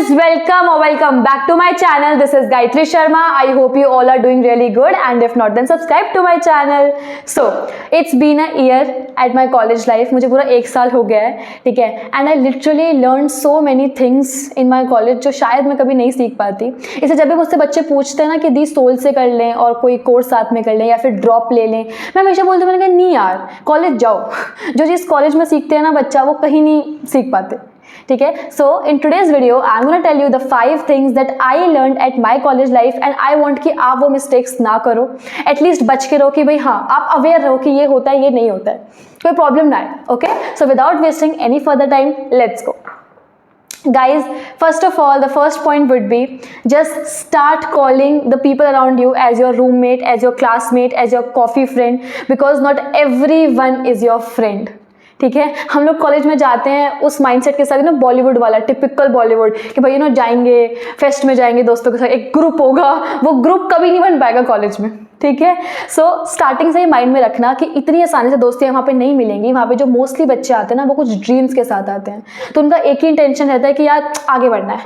guys, welcome back to my channel. This is Gayatri Sharma. I hope you all are doing really good, and if not then subscribe to my channel. So it's been a year at my college life. मुझे पूरा 1 साल हो गया है, ठीक है. And I literally learned so many things in my college जो शायद मैं कभी नहीं सीख पाती. इसे जब भी मुझसे बच्चे पूछते हैं ना कि दी सोल से कर लें और कोई कोर्स साथ में कर लें या फिर ड्रॉप ले लें, मैं हमेशा बोलती हूँ, मैंने कहा नहीं यार, कॉलेज जाओ. जो चीज़ कॉलेज में सीखते हैं ना बच्चा, वो कहीं नहीं सीख पाते. ठीक है. So in today's video I am gonna tell you the 5 things that I learn at my college life and I want कि आप वो मिस्टेक्स ना करो, एटलीस्ट बच के रहो कि भाई हाँ आप अवेयर रहो कि ये होता है ये नहीं होता है, कोई प्रॉब्लम ना है. Okay, so without wasting any further time let's go. Guys, first of all, the first point would be just start calling the people around you as your roommate, as your classmate, as your coffee friend, because not everyone is your friend. ठीक है. हम लोग college में जाते हैं उस mindset के साथ, बॉलीवुड वाला, टिपिकल बॉलीवुड, कि भाई जाएंगे फेस्ट में, जाएंगे दोस्तों के साथ, एक ग्रुप होगा. वो ग्रुप कभी नहीं बन पाएगा कॉलेज में. ठीक है. सो स्टार्टिंग से ही माइंड में रखना कि इतनी आसानी से दोस्तियाँ वहाँ पे नहीं मिलेंगी. वहाँ पे जो मोस्टली बच्चे आते हैं ना, वो कुछ ड्रीम्स के साथ आते हैं, तो उनका एक ही इंटेंशन रहता है कि यार आगे बढ़ना है.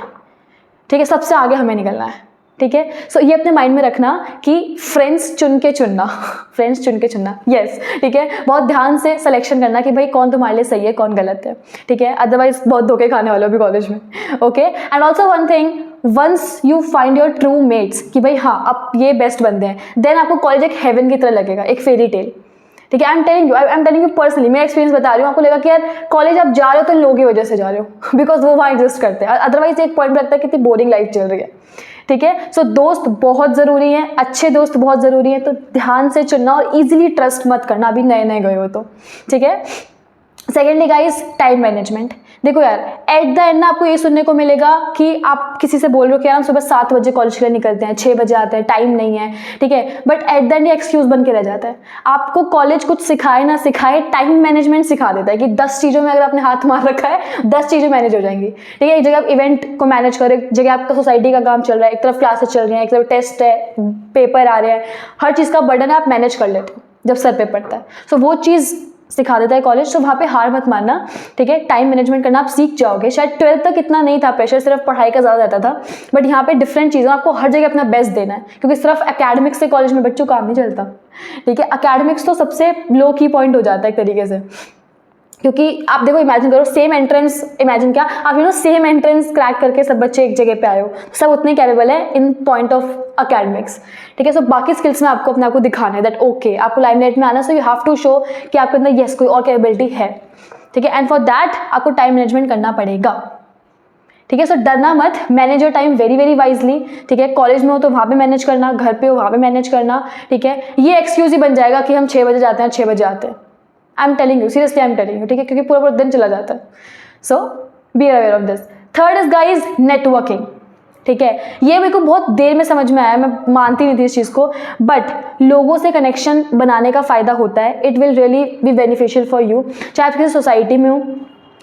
ठीक है, सबसे आगे हमें निकलना है. ठीक है. सो ये अपने माइंड में रखना कि फ्रेंड्स चुन के चुनना. फ्रेंड्स चुन के चुनना, यस. ठीक है. बहुत ध्यान से सिलेक्शन करना कि भाई कौन तुम्हारे लिए सही है, कौन गलत है. ठीक है. अदरवाइज बहुत धोखे खाने वाले हो भी कॉलेज में. Okay. And also one thing, once you find your true mates कि भाई हाँ अब ये बेस्ट बंदे हैं, देन आपको कॉलेज एक हेवन की तरह लगेगा, एक फेरी टेल. ठीक है. आई एम टेलिंग यू पर्सनली, मैं एक्सपीरियंस बता रही हूँ. आपको लगा कि यार कॉलेज आप जा रहे हो तो लोगों की वजह से जा रहे हो, बिकॉज वो वहाँ एग्जिस्ट करते हैं. अदरवाइज एक पॉइंट लगता है कितनी बोरिंग लाइफ चल रही है. ठीक है. सो दोस्त बहुत ज़रूरी हैं, अच्छे दोस्त बहुत ज़रूरी हैं, तो ध्यान से चुनना और इजीली ट्रस्ट मत करना अभी नए नए गए हो तो. ठीक है. Secondly guys, time management. देखो यार, एट द एंड ना आपको ये सुनने को मिलेगा कि आप किसी से बोल रहे हो कि यार हम सुबह 7 बजे कॉलेज के लिए निकलते हैं, 6 बजे आते हैं, टाइम नहीं है. ठीक है. बट एट द एंड ये एक्सक्यूज बन के रह जाता है. आपको कॉलेज कुछ सिखाए ना सिखाए, टाइम मैनेजमेंट सिखा देता है कि 10 चीज़ों में अगर आपने हाथ मार रखा है, 10 चीज़ें मैनेज हो जाएंगी. ठीक है. एक जगह आप इवेंट को मैनेज करो, एक जगह आपका सोसाइटी का काम चल रहा है, एक तरफ क्लासेस चल रही हैं, एक तरफ टेस्ट है, पेपर आ रहे हैं, हर चीज़ का बर्डन आप मैनेज कर लेते हो जब सर पे पड़ता है. सो वो चीज़ सिखा देता है कॉलेज. तो वहाँ पे हार मत मानना. ठीक है. टाइम मैनेजमेंट करना आप सीख जाओगे. शायद 12th तक इतना नहीं था प्रेशर, सिर्फ पढ़ाई का ज़्यादा रहता था, बट यहाँ पे डिफरेंट चीज़ें, आपको हर जगह अपना बेस्ट देना है, क्योंकि सिर्फ एकेडमिक्स से कॉलेज में बच्चों काम नहीं चलता. ठीक है. एकेडमिक्स तो सबसे लो की पॉइंट हो जाता है एक तरीके से, क्योंकि आप देखो, इमेजिन करो सेम एंट्रेंस, इमेजिन क्या आप सेम एंट्रेंस क्रैक करके सब बच्चे एक जगह पे आए हो, सब उतने कैपेबल है इन पॉइंट ऑफ एकेडमिक्स. ठीक है. सो बाकी स्किल्स में आपको अपने आप को दिखाना है दैट ओके आपको लाइमलाइट में आना, so you have to show कि आपके अंदर यस कोई और कैपेबिलिटी है. ठीक है. एंड फॉर दैट आपको टाइम मैनेजमेंट करना पड़ेगा. ठीक है. सो डरना मत, manage your time very very wisely. ठीक है. कॉलेज में हो तो वहाँ पे मैनेज करना, घर पे हो वहाँ पे मैनेज करना. ठीक है. ये एक्सक्यूज ही बन जाएगा कि हम 6 बजे जाते हैं, 6 बजे आते हैं. I am telling you, seriously I am telling you. ठीक है. क्योंकि पूरा पूरा दिन चला जाता है. So be aware of this. Third is guys networking. ठीक है. ये मेरे को बहुत देर में समझ में आया, मैं मानती नहीं थी इस चीज़ को, बट लोगों से कनेक्शन बनाने का फ़ायदा होता है. It will really be beneficial for you. चाहे आप किसी सोसाइटी में हो,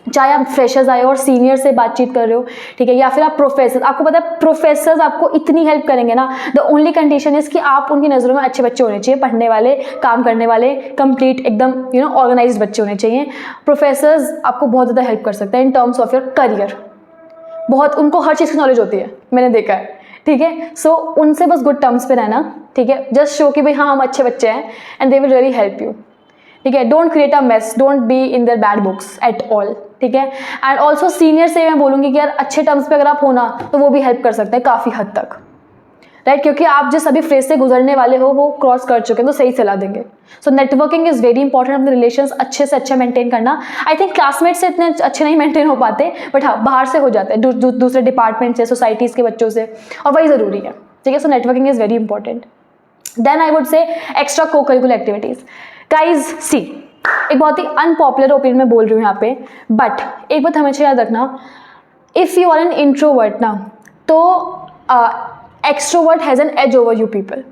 चाहे आप फ्रेशर्स आए हो और सीनियर से बातचीत कर रहे हो. ठीक है. या फिर आप प्रोफेसर, आपको पता है प्रोफेसर्स आपको इतनी हेल्प करेंगे ना. द ओनली कंडीशन इज कि आप उनकी नज़रों में अच्छे बच्चे होने चाहिए, पढ़ने वाले, काम करने वाले, कंप्लीट एकदम ऑर्गेनाइज्ड बच्चे होने चाहिए. प्रोफेसर्स आपको बहुत ज़्यादा हेल्प कर सकते हैं in terms of your career. बहुत, उनको हर चीज़ की नॉलेज होती है, मैंने देखा है. ठीक है. सो उनसे बस गुड टर्म्स पे रहना. ठीक है. जस्ट शो कि भाई हाँ हम अच्छे बच्चे हैं and they will really help you. ठीक है. Don't create a mess, don't be in their bad books at all. ठीक है. एंड ऑल्सो सीनियर से मैं बोलूँगी कि यार अच्छे टर्म्स पे अगर आप हो ना, तो वो भी हेल्प कर सकते हैं काफ़ी हद तक. राइट. क्योंकि आप जिस अभी फेज से गुजरने वाले हो वो क्रॉस कर चुके हैं, तो सही सलाह देंगे. सो नेटवर्किंग इज़ वेरी इंपॉर्टेंट. अपने रिलेशंस अच्छे से अच्छे मेंटेन करना. आई थिंक क्लासमेट से इतने अच्छे नहीं मेंटेन हो पाते, बट हाँ बाहर से हो जाते हैं, दूसरे डिपार्टमेंट से, सोसाइटीज़ के बच्चों से, और वही ज़रूरी है. ठीक है. So networking is very important. Then I would say extra को करिकुलर एक्टिविटीज़. गाइज सी, एक बहुत ही अनपॉपुलर ओपिनियन में बोल रही हूँ यहाँ पे, बट एक बात हमेशा याद रखना, if you are an introvert ना, तो extrovert has an edge over you people.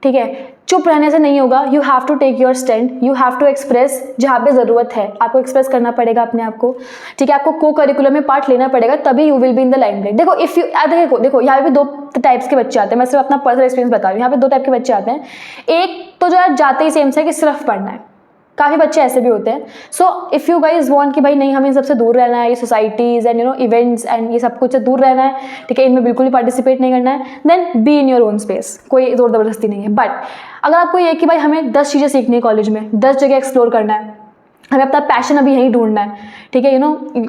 ठीक है. चुप रहने से नहीं होगा. You have to take your stand, you have to express जहाँ पे ज़रूरत है, आपको एक्सप्रेस करना पड़ेगा अपने आप को. ठीक है. आपको को करिकुलर में पार्ट लेना पड़ेगा, तभी you will be in the limelight. देखो इफ़ यू देखो यहाँ पे 2 टाइप्स के बच्चे आते हैं. मैं सिर्फ अपना पर्सनल एक्सपीरियंस बता रही हूँ. यहाँ पे 2 टाइप के बच्चे आते हैं. एक तो जो जाते ही सेम से कि सिर्फ पढ़ना है. काफ़ी बच्चे ऐसे भी होते हैं. So if you guys want कि भाई नहीं हमें इन सबसे दूर रहना है, ये सोसाइटीज़ एंड इवेंट्स एंड ये सब कुछ से दूर रहना है, ठीक है, इनमें बिल्कुल भी पार्टिसिपेट नहीं करना है, then be in your own space. कोई जोर ज़बरदस्ती नहीं है. बट अगर आपको ये कि भाई हमें 10 चीज़ें सीखनी है कॉलेज में, 10 जगह एक्सप्लोर करना है, हमें अपना पैशन अभी यहीं ढूंढना है, ठीक है,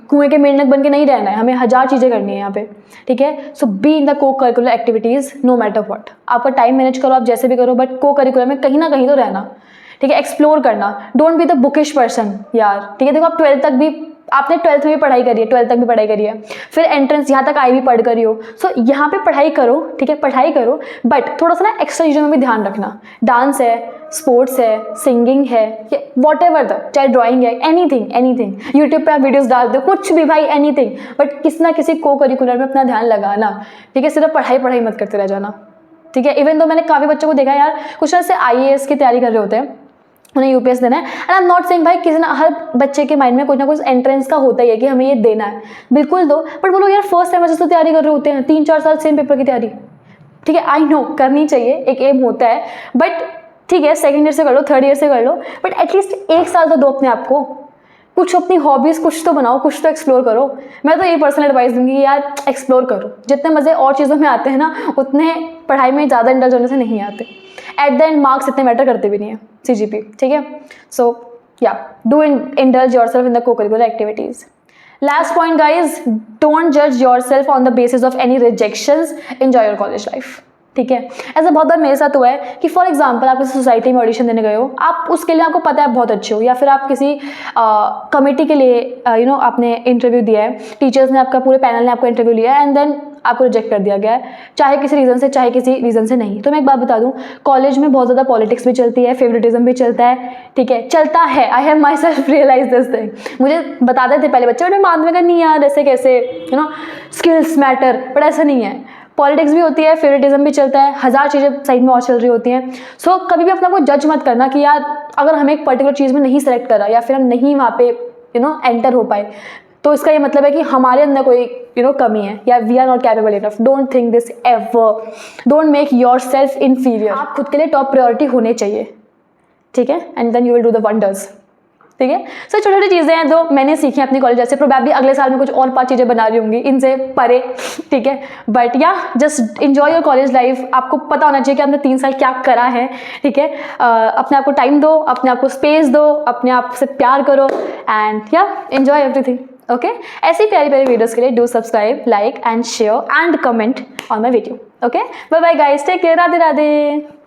कुएं के मेंढक बन के नहीं रहना है, हमें 1000 चीज़ें करनी है यहाँ पे, ठीक है. सो बी इन द को curricular activities no matter what. आपका टाइम मैनेज करो, आप जैसे भी करो, बट को करिकुलर में कहीं ना कहीं तो रहना, ठीक है. एक्सप्लोर करना, don't be the bookish person यार, ठीक है. देखो आप 12th तक भी, आपने 12th में भी पढ़ाई करी है, 12th तक भी पढ़ाई करी है, फिर एंट्रेंस यहाँ तक आई भी पढ़ करी हो. सो यहाँ पे पढ़ाई करो, ठीक है, पढ़ाई करो, बट थोड़ा सा ना एक्स्ट्रा चीज़ों में भी ध्यान रखना. डांस है, स्पोर्ट्स है, सिंगिंग है, वॉट एवर द, चाहे ड्राइंग है, एनीथिंग. यूट्यूब पे आप वीडियोस डाल दो, कुछ भी भाई, एनीथिंग, बट किसी ना किसी को करिकुलर में अपना ध्यान लगाना, ठीक है. सिर्फ पढ़ाई मत करते रह जाना, ठीक है. इवन तो मैंने काफ़ी बच्चों को देखा यार, कुछ ऐसे IAS की तैयारी कर रहे होते हैं, उन्हें UPS देना है, and I am not saying भाई किसी ना, हर बच्चे के माइंड में कुछ ना कुछ एंट्रेंस का होता ही है कि हमें ये देना है, बिल्कुल दो. बट वो लोग यार फर्स्ट सेमेस्टर से तैयारी कर रहे होते हैं, 3-4 साल सेम पेपर की तैयारी, ठीक है. आई नो करनी चाहिए, एक एम होता है, बट ठीक है, सेकेंड ईयर से कर लो, थर्ड ईयर से कर लो, बट एटलीस्ट 1 साल तो दो अपने आप को, कुछ अपनी हॉबीज़ कुछ तो बनाओ, कुछ तो एक्सप्लोर करो. मैं तो ये पर्सनल एडवाइस दूंगी कि यार एक्सप्लोर करो. जितने मज़े और चीज़ों में आते हैं ना, उतने पढ़ाई में ज़्यादा इंडल्ज होने से नहीं आते. एट द एंड मार्क्स इतने मैटर करते भी नहीं है, CGP, ठीक है. So yeah do indulge yourself in the को curricular activities. Last point guys, don't judge yourself on the basis of any rejections. Enjoy your college life. ठीक है. ऐसा बहुत बार मेरे साथ हुआ है कि फॉर एग्जाम्पल आप किसी सोसाइटी में ऑडिशन देने गए हो, आप उसके लिए आपको पता है बहुत अच्छे हो, या फिर आप किसी कमेटी के लिए आपने इंटरव्यू दिया है, टीचर्स ने आपका, पूरे पैनल ने आपका इंटरव्यू लिया है, एंड देन आपको रिजेक्ट कर दिया गया है, चाहे किसी रीज़न से चाहे किसी रीज़न से नहीं. तो मैं एक बात बता दूं, कॉलेज में बहुत ज़्यादा पॉलिटिक्स भी चलती है, फेवरेटिज्म भी चलता है, ठीक है, चलता है. I have myself realise this thing. मुझे बताते थे पहले बच्चे, मैंने बाद में कहा नहीं यार ऐसे कैसे, स्किल्स मैटर, बट ऐसा नहीं है. पॉलिटिक्स भी होती है, फेवरेटिज्म भी चलता है, 1000 चीज़ें साइड में और चल रही होती हैं. सो कभी भी अपने आप को जज मत करना कि यार अगर हमें एक पर्टिकुलर चीज़ में नहीं सेलेक्ट करा, या फिर हम नहीं वहाँ पे एंटर हो पाए, तो इसका ये मतलब है कि हमारे अंदर कोई कमी है, या we are not capable enough. Don't think this ever. Don't make yourself inferior. आप खुद के लिए टॉप प्रायोरिटी होने चाहिए, ठीक है, and then you will do the wonders, ठीक है. सो छोटी छोटी चीज़ें हैं जो मैंने सीखी अपनी कॉलेज, जैसे प्रोबेबली अगले साल में कुछ और 5 चीज़ें बना रही होंगी इनसे परे, ठीक है. बट या just enjoy your college life. आपको पता होना चाहिए कि आपने 3 साल क्या करा है, ठीक है. अपने आप को टाइम दो, अपने आप को स्पेस दो, अपने आप से प्यार करो, एंड या एंजॉय एवरीथिंग. ओके. ऐसी प्यारी प्यारी वीडियोज़ के लिए do subscribe, like and share and comment on my video. Okay. Bye bye guys, take care, Radhe Radhe.